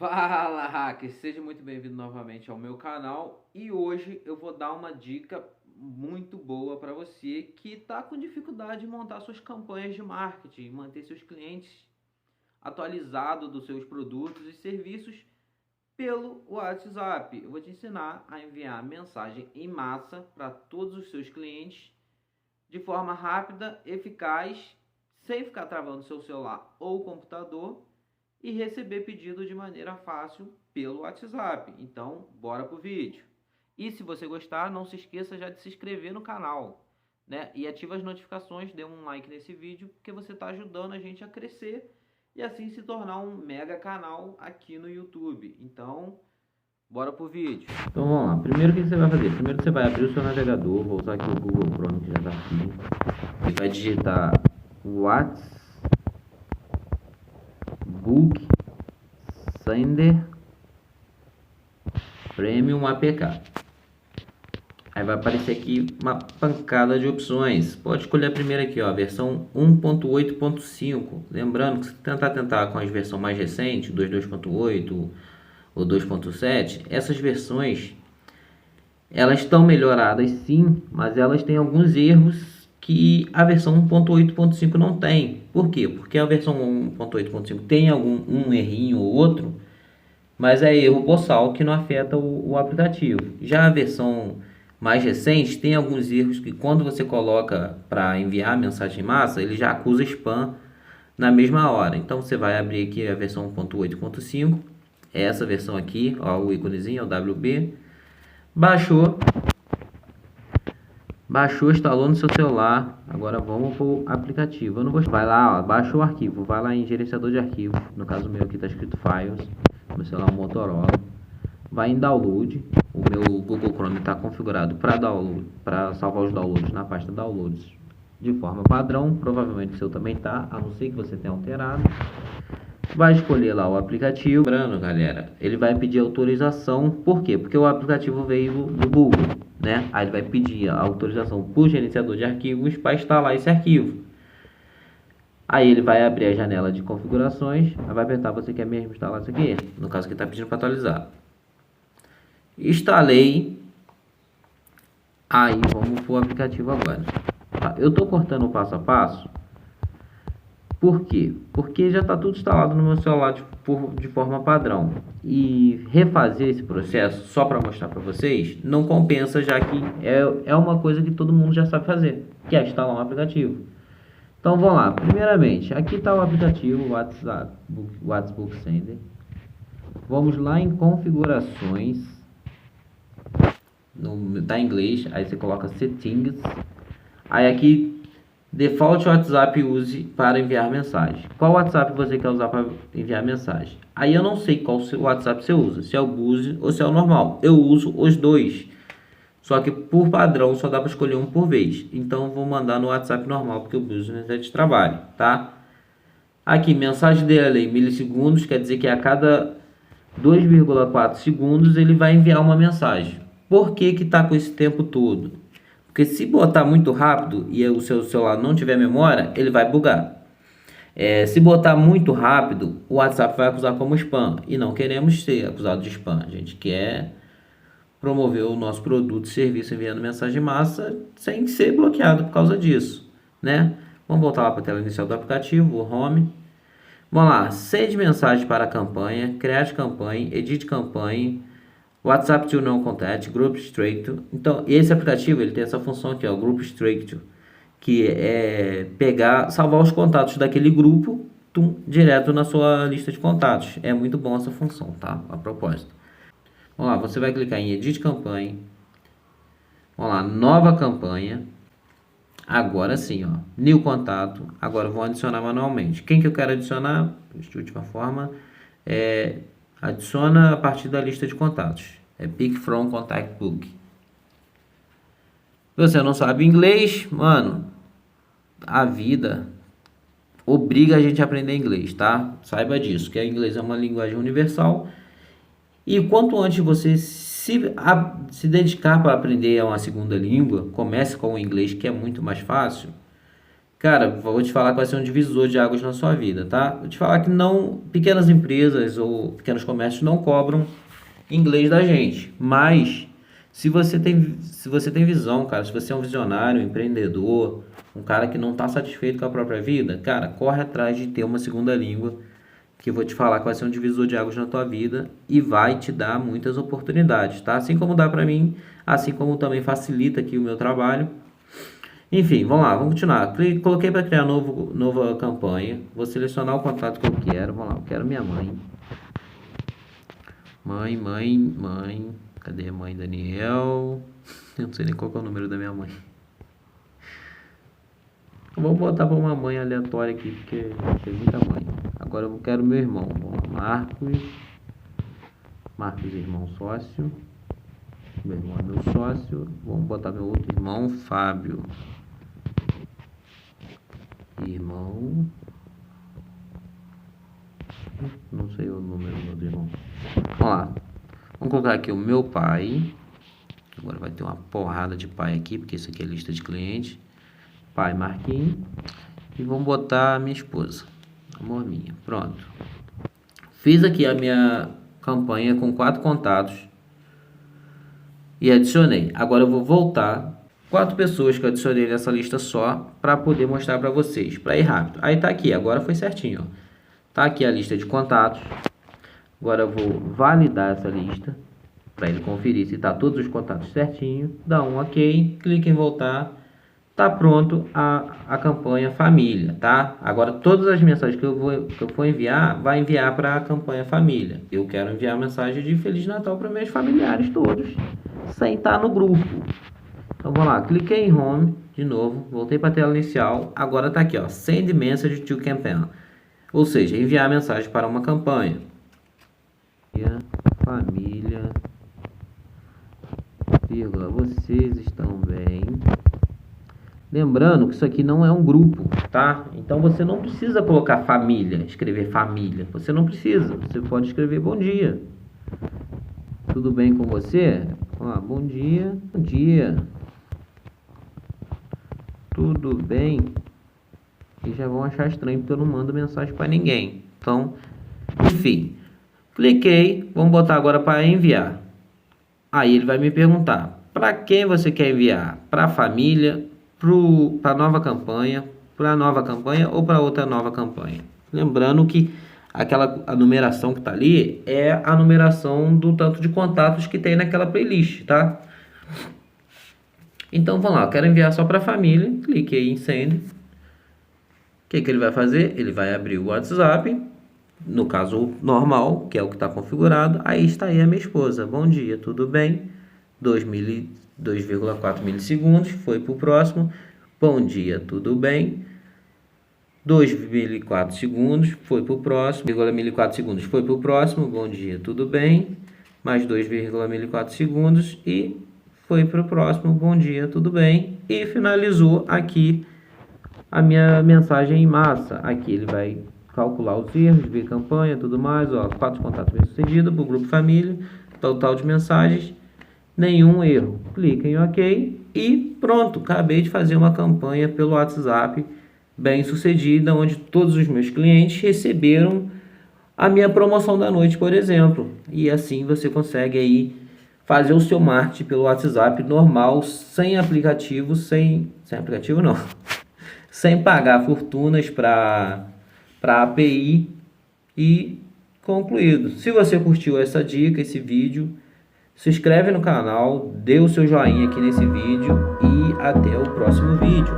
Fala, hacker! Seja muito bem-vindo novamente ao meu canal e hoje eu vou dar uma dica muito boa para você que está com dificuldade de montar suas campanhas de marketing, manter seus clientes atualizados dos seus produtos e serviços pelo WhatsApp. Eu vou te ensinar a enviar mensagem em massa para todos os seus clientes de forma rápida, eficaz, sem ficar travando seu celular ou computador e receber pedido de maneira fácil pelo WhatsApp. Então, bora pro vídeo. E se você gostar, não se esqueça já de se inscrever no canal, né? E ativa as notificações, dê um like nesse vídeo, porque você está ajudando a gente a crescer e assim se tornar um mega canal aqui no YouTube. Então, bora pro vídeo. Então vamos lá. Primeiro o que você vai fazer? Primeiro você vai abrir o seu navegador, vou usar aqui o Google Chrome que já está aqui. E vai digitar WhatsApp Book Sender Premium APK. Aí vai aparecer aqui uma pancada de opções. Pode escolher a primeira aqui, ó, a versão 1.8.5. Lembrando que se tentar com as versões mais recentes, 2.2.8 ou 2.7, essas versões elas estão melhoradas sim, mas elas têm alguns erros que a versão 1.8.5 não tem. Por quê? Porque a versão 1.8.5 tem um errinho ou outro, mas é erro boçal que não afeta o aplicativo. Já a versão mais recente tem alguns erros que quando você coloca para enviar mensagem em massa, ele já acusa spam na mesma hora. Então você vai abrir aqui a versão 1.8.5, é essa versão aqui, ó, o íconezinho, é o WB. Baixou, instalou no seu celular. Agora vamos pro aplicativo. Eu não vou... Vai lá, ó, baixa o arquivo. Vai lá em gerenciador de arquivos. No caso meu aqui tá escrito Files. Meu celular é um Motorola. Vai em Download. O meu Google Chrome está configurado para download, para salvar os downloads na pasta Downloads de forma padrão. Provavelmente o seu também tá, a não ser que você tenha alterado. Vai escolher lá o aplicativo. Lembrando, galera, ele vai pedir autorização. Por quê? Porque o aplicativo veio do Google, né? Aí ele vai pedir a autorização por gerenciador de arquivos para instalar esse arquivo. Aí ele vai abrir a janela de configurações. Aí vai apertar, você quer mesmo instalar isso aqui? No caso que está pedindo para atualizar. Instalei. Aí vamos para o aplicativo agora. Tá, eu estou cortando o passo a passo. Por quê? Porque já está tudo instalado no meu celular de forma padrão. E refazer esse processo só para mostrar para vocês não compensa, já que é uma coisa que todo mundo já sabe fazer, que é instalar um aplicativo. Então vamos lá. Primeiramente, aqui está o aplicativo WhatsApp Book Sender. Vamos lá em configurações. Tá em inglês, aí você coloca settings. Aí aqui default WhatsApp use para enviar mensagem. Qual WhatsApp você quer usar para enviar mensagem? Aí eu não sei qual WhatsApp você usa, se é o Buzz ou se é o normal. Eu uso os dois, só que por padrão só dá para escolher um por vez. Então eu vou mandar no WhatsApp normal, porque o Buzz é de trabalho, tá? Aqui mensagem delay milissegundos, quer dizer que a cada 2,4 segundos ele vai enviar uma mensagem. Por que que tá com esse tempo todo? Porque se botar muito rápido e o seu celular não tiver memória, ele vai bugar. Se botar muito rápido, o WhatsApp vai acusar como spam. E não queremos ser acusado de spam. A gente quer promover o nosso produto e serviço enviando mensagem em massa sem ser bloqueado por causa disso, né? Vamos voltar lá para a tela inicial do aplicativo, o Home. Vamos lá, sende mensagem para a campanha, create campanha, edit campanha, WhatsApp to no contact, Group Straight. Então, esse aplicativo ele tem essa função aqui, ó, Group Straight, que é pegar, salvar os contatos daquele grupo direto na sua lista de contatos. É muito bom essa função, tá? A propósito. Vamos lá, você vai clicar em Edit campanha. Vamos lá, nova campanha. Agora sim, ó, new contato. Agora eu vou adicionar manualmente. Quem que eu quero adicionar? De última forma, adiciona a partir da lista de contatos. É pick from contact book. Se você não sabe inglês, mano, a vida obriga a gente a aprender inglês, tá? Saiba disso, que o inglês é uma linguagem universal. E quanto antes você se dedicar para aprender a uma segunda língua, comece com o inglês, que é muito mais fácil. Cara, vou te falar que vai ser um divisor de águas na sua vida, tá? Vou te falar que não, pequenas empresas ou pequenos comércios não cobram inglês da gente, mas se você tem visão, cara, se você é um visionário, um empreendedor, um cara que não está satisfeito com a própria vida, cara, corre atrás de ter uma segunda língua, que eu vou te falar que vai ser um divisor de águas na tua vida e vai te dar muitas oportunidades, tá? Assim como dá para mim, assim como também facilita aqui o meu trabalho. Enfim, vamos lá, vamos continuar. Coloquei para criar nova campanha. Vou selecionar o contato que eu quero. Vamos lá, eu quero minha mãe. Mãe. Cadê mãe Daniel? Eu não sei nem qual que é o número da minha mãe. Vamos botar para uma mãe aleatória aqui, porque tem muita mãe. Agora eu quero meu irmão. Vamos lá, Marcos, irmão sócio. Meu irmão é meu sócio. Vamos botar meu outro irmão, Fábio. Irmão. Não sei o número do meu irmão. Vamos lá. Vamos colocar aqui o meu pai. Agora vai ter uma porrada de pai aqui, porque isso aqui é lista de clientes. Pai Marquinhos. E vamos botar a minha esposa. Amor minha. Pronto. Fiz aqui a minha campanha com 4 contatos. E adicionei. Agora eu vou voltar 4 pessoas que eu adicionei nessa lista só para poder mostrar para vocês, para ir rápido. Aí tá aqui, agora foi certinho, ó. Tá aqui a lista de contatos. Agora eu vou validar essa lista para ele conferir se tá todos os contatos certinho. Dá um OK, clica em voltar. Tá pronto a campanha família, tá? Agora todas as mensagens que eu for enviar, vai enviar para a campanha família. Eu quero enviar mensagem de Feliz Natal para meus familiares todos, sem estar no grupo. Então vamos lá, cliquei em Home de novo, voltei para a tela inicial. Agora tá aqui, ó, Send Message to Campaign, ou seja, enviar mensagem para uma campanha. Família, vírgula, vocês estão bem? Lembrando que isso aqui não é um grupo, tá? Então você não precisa colocar família, escrever família. Você não precisa. Você pode escrever bom dia. Tudo bem com você? Ó, bom dia. Bom dia. Tudo bem? E já vão achar estranho porque eu não mando mensagem para ninguém. Então, enfim. Cliquei. Vamos botar agora para enviar. Aí ele vai me perguntar: para quem você quer enviar? Para a família? Para nova campanha, para nova campanha ou para outra nova campanha. Lembrando que a numeração que está ali é a numeração do tanto de contatos que tem naquela playlist, tá? Então vamos lá, eu quero enviar só para a família, cliquei em Send. O que ele vai fazer? Ele vai abrir o WhatsApp, no caso normal, que é o que está configurado. Aí está aí a minha esposa. Bom dia, tudo bem? 2,4 milissegundos, foi para o próximo. Bom dia, tudo bem? 2,4 segundos, foi para o próximo. 1,4 segundos, foi para o próximo. Bom dia, tudo bem? Mais 2,4 segundos e foi para o próximo. Bom dia, tudo bem? E finalizou aqui a minha mensagem em massa. Aqui ele vai calcular os erros, ver campanha, tudo mais. Ó, 4 contatos bem-sucedidos para o grupo família, total de mensagens. Nenhum erro. Clica em OK e pronto. Acabei de fazer uma campanha pelo WhatsApp bem sucedida, onde todos os meus clientes receberam a minha promoção da noite, por exemplo. E assim você consegue aí fazer o seu marketing pelo WhatsApp normal, sem aplicativo, sem aplicativo não, sem pagar fortunas para API e concluído. Se você curtiu essa dica, esse vídeo, se inscreve no canal, dê o seu joinha aqui nesse vídeo e até o próximo vídeo.